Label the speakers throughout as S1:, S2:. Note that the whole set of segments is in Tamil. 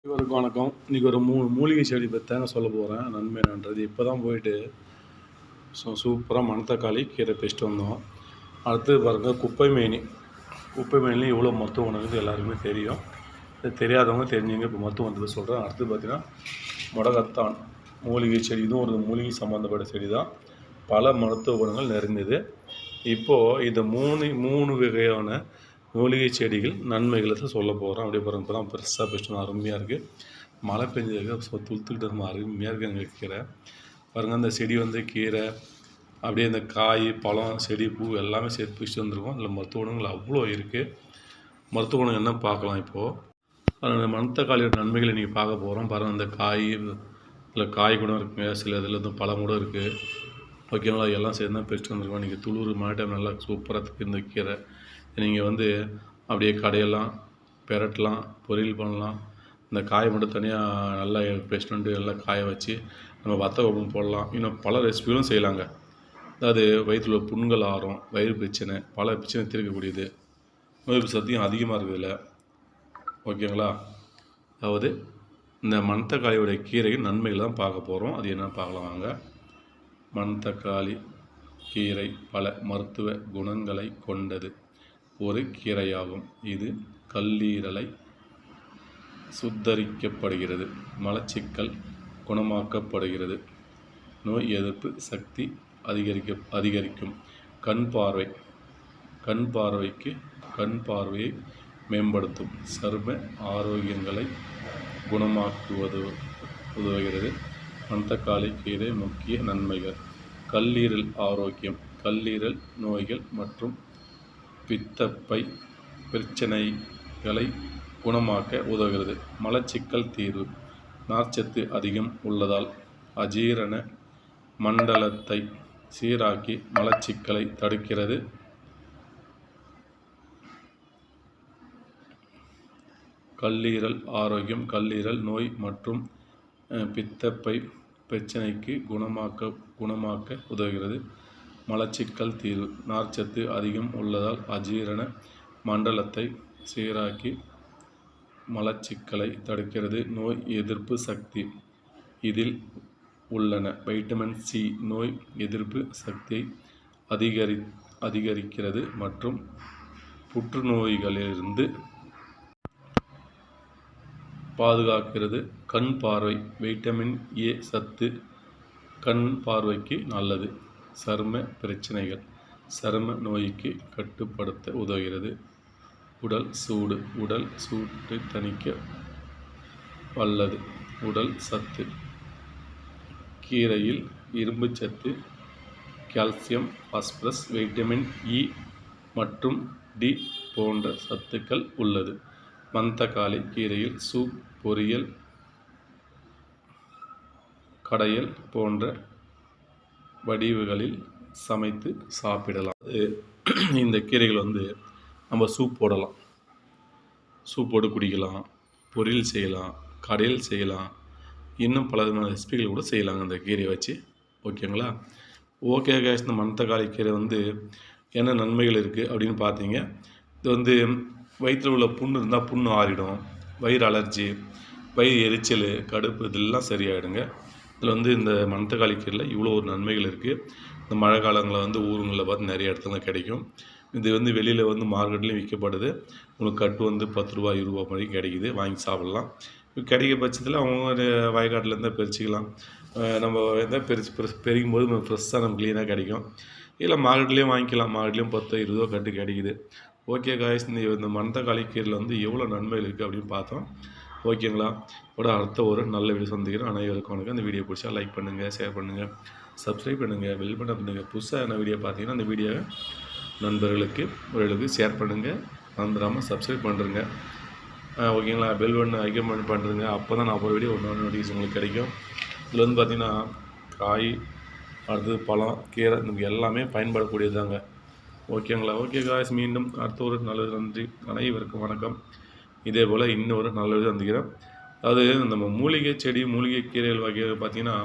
S1: இவருக்கு வணக்கம். இன்றைக்கி ஒரு மூலிகை செடி பற்றி தாங்க சொல்ல போகிறேன். நன்மை என்னன்றது இப்போ தான் போயிட்டு சூப்பராக மணத்தக்காளி கீரை பேசிட்டு வந்தோம். அடுத்தது பாருங்கள் குப்பை மேனிலையும் இவ்வளோ மருத்துவ குணம் எல்லாருக்குமே தெரியும். இது தெரியாதவங்க தெரிஞ்சுங்க. இப்போ மருத்துவ குணத்தை சொல்கிறேன். அடுத்து பார்த்திங்கன்னா முடக்கத்தான் மூலிகை செடி. இதுவும் ஒரு மூலிகை சம்மந்தப்பட்ட செடி தான். பல மருத்துவ குணங்கள் நிறைந்தது. இப்போது இந்த மூணு வகையான மூலிகை செடிகள் நன்மைகளை தான் சொல்ல போகிறோம். அப்படியே பாருங்கள், இப்போ தான் பெருசாக பேசணும். அருமையாக இருக்குது. மழை பெஞ்சதுக்கு துளுத்துக்கிட்டு ரொம்ப அருமையாக இருக்குது. எங்கள் கீரை பாருங்கள். அந்த செடி கீரை அப்படியே இந்த காய் பழம் செடி பூ எல்லாமே சேர்த்து பிடிச்சிட்டு வந்துருக்கோம். அதில் மருத்துவ குணங்கள் அவ்வளோ இருக்குது. மருத்துவ குணம் என்ன பார்க்கலாம். இப்போது அந்த மணத்தக்காளியோட நன்மைகளை நீங்கள் பார்க்க போகிறோம். பாருங்கள், அந்த காய் இதில் காய் கூட இருக்குங்க, சில இதில் பழம் கூட இருக்குது. ஓகேங்களா? எல்லாம் சேர்ந்து தான் பிரிச்சுட்டு வந்துருக்கோம். நீங்கள் துளூர் மழை டைம் நல்லா சூப்பராக இந்த கீரை நீங்கள் அப்படியே கடையெல்லாம் பெரட்டலாம், பொரியல் பண்ணலாம். இந்த காயை மட்டும் தனியாக நல்லா பேஸ்ட் எல்லாம் காய வச்சு நம்ம வத்த குழம்பு போடலாம். இன்னும் பல ரெசிபிகளும் செய்யலாங்க. அதாவது வயிற்றில் புண்கள் ஆறும், வயிறு பிரச்சனை, பல பிரச்சனை தீர்க்கக்கூடியது. நோய் சக்தியும் அதிகமாக இருக்குது இதில். ஓகேங்களா? அதாவது இந்த மணத்தக்காளியோடைய கீரையின் நன்மைகள் தான் பார்க்க போகிறோம். அது என்ன பார்க்கலாம் வாங்க. மணத்தக்காளி கீரை பல மருத்துவ குணங்களை கொண்டது ஒரு கீரையாகும். இது கல்லீரலை சுத்தரிக்கப்படுகிறது, மலச்சிக்கல் குணமாக்கப்படுகிறது, நோய் எதிர்ப்பு சக்தி அதிகரிக்கும், கண் பார்வையை மேம்படுத்தும், சரும ஆரோக்கியங்களை குணமாக்குவது உதவுகிறது. மணத்தக்காளி கீரை முக்கிய நன்மைகள்: கல்லீரல் ஆரோக்கியம், கல்லீரல் நோய்கள் மற்றும் பித்தப்பை பிரச்சனைகளை குணமாக்க உதவுகிறது. மலச்சிக்கல் தீர்வு: நார்ச்சத்து அதிகம் உள்ளதால் அஜீரண மண்டலத்தை சீராக்கி மலச்சிக்கலை தடுக்கிறது. கல்லீரல் ஆரோக்கியம், கல்லீரல் நோய் மற்றும் பித்தப்பை பிரச்சனைக்கு குணமாக்க உதவுகிறது. மலச்சிக்கல் தீர்வு: நார்ச்சத்து அதிகம் உள்ளதால் அஜீரண மண்டலத்தை சீராக்கி மலச்சிக்கலை தடுக்கிறது. நோய் எதிர்ப்பு சக்தி: இதில் உள்ளன வைட்டமின் சி நோய் எதிர்ப்பு சக்தியை அதிகரிக்கிறது மற்றும் புற்றுநோய்களிலிருந்து பாதுகாக்கிறது. கண் பார்வை: வைட்டமின் ஏ சத்து கண் பார்வைக்கு நல்லது. சரும பிரச்சனைகள்: சரும நோய்க்கு கட்டுப்படுத்த உதவுகிறது. உடல் சூடு: உடல் சூட்டை தணிக்க வல்லது. உடல் சத்து: கீரையில் இரும்புச்சத்து, கால்சியம், பாஸ்பரஸ், வைட்டமின் இ மற்றும் டி போன்ற சத்துக்கள் உள்ளது. மணத்தக்காளி கீரையில் சூப், பொரியல், கடையல் போன்ற வடிவுகளில் சமைத்து சாப்பிடலாம். இந்த கீரைகள் நம்ம சூப் போடலாம், சூப் போட்டு குடிக்கலாம், பொரியல் செய்யலாம், கடையல் செய்யலாம், இன்னும் பல விதமான ரெசிபிகள் கூட செய்யலாங்க இந்த கீரையை வச்சு. ஓகேங்களா? Okay guys. இந்த மணத்தக்காளி கீரை என்ன நன்மைகள் இருக்குது அப்படின்னு பார்த்தீங்க. இது வயிற்றில் உள்ள புண்ணு இருந்தால் புண்ணு ஆறிடும். வயிறு அலர்ஜி, வயிறு எரிச்சல், கடுப்பு இதெல்லாம் சரியாயிடுங்க. இதில் இந்த மணத்தக்காளி கீரையில் இவ்வளோ ஒரு நன்மைகள் இருக்குது. இந்த மழை காலங்களில் ஊருங்களில் பார்த்து நிறைய இடத்துல கிடைக்கும். இது வெளியில் மார்க்கெட்லேயும் விற்கப்படுது. உங்களுக்கு கட்டு 10 ரூபா 20 ரூபா வரைக்கும் கிடைக்குது. வாங்கி சாப்பிட்லாம். கிடைக்க பட்சத்தில் அவங்க வயக்காட்டிலேருந்து பறிச்சிக்கலாம். நம்ம பெருகும் போது ஃப்ரெஷ்ஷாக நம்ம க்ளீனாக கிடைக்கும். இல்லை மார்க்கெட்லேயும் வாங்கிக்கலாம். மார்க்கெட்லேயும் 10 20 ரூபா கட்டு கிடைக்குது. Okay guys. இந்த மணத்தக்காளி கீரையில் எவ்வளோ நன்மைகள் இருக்குது அப்படின்னு பார்த்தோம். ஓகேங்களா? அடுத்த ஒரு நல்ல வீடியோ சந்திக்கிறோம். அனைவருக்கும் வணக்கம். அந்த வீடியோ பிடிச்சா லைக் பண்ணுங்கள், ஷேர் பண்ணுங்கள், சப்ஸ்கிரைப் பண்ணுங்கள், பெல் பட்டன் பண்ணுங்கள். புதுசாக என்ன வீடியோ பார்த்தீங்கன்னா அந்த வீடியோவை நண்பர்களுக்கு ஷேர் பண்ணுங்கள். மறந்துடாமல் சப்ஸ்கிரைப் பண்ணுறங்க. ஓகேங்களா? பெல் பட்டன் ஐக்கன் பண்ணுறங்க. அப்போ தான் நான் ஒரு வீடியோ நோட்டிஃபிகேஷன் உங்களுக்கு கிடைக்கும். இதில் பார்த்தீங்கன்னா காய், அடுத்தது பழம், கீரை நமக்கு எல்லாமே பயன்படக்கூடியது தாங்க. ஓகேங்களா? Okay guys. மீண்டும் அடுத்த ஒரு நல்லது. நன்றி. அனைவருக்கும் வணக்கம். இதே போல் இன்னொரு நல்லது சந்திக்கிறேன். அதாவது நம்ம மூலிகை செடி, மூலிகை கீரைகள் வகை பார்த்திங்கன்னா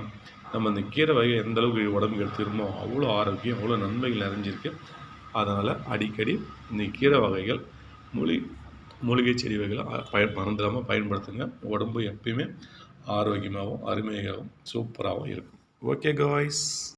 S1: நம்ம அந்த கீரை வகை எந்த அளவுக்கு உடம்புக்கு எடுத்துக்கிறோமோ அவ்வளோ ஆரோக்கியம், அவ்வளோ நன்மைகள் நிறைஞ்சிருக்கு. அதனால் அடிக்கடி இந்த கீரை வகைகள் மூலிகை செடி வகைகளை மறந்துடாமல் பயன்படுத்துங்க. உடம்பு எப்பயுமே ஆரோக்கியமாகவும் அருமையாகவும் சூப்பராகவும் இருக்கும். Okay guys.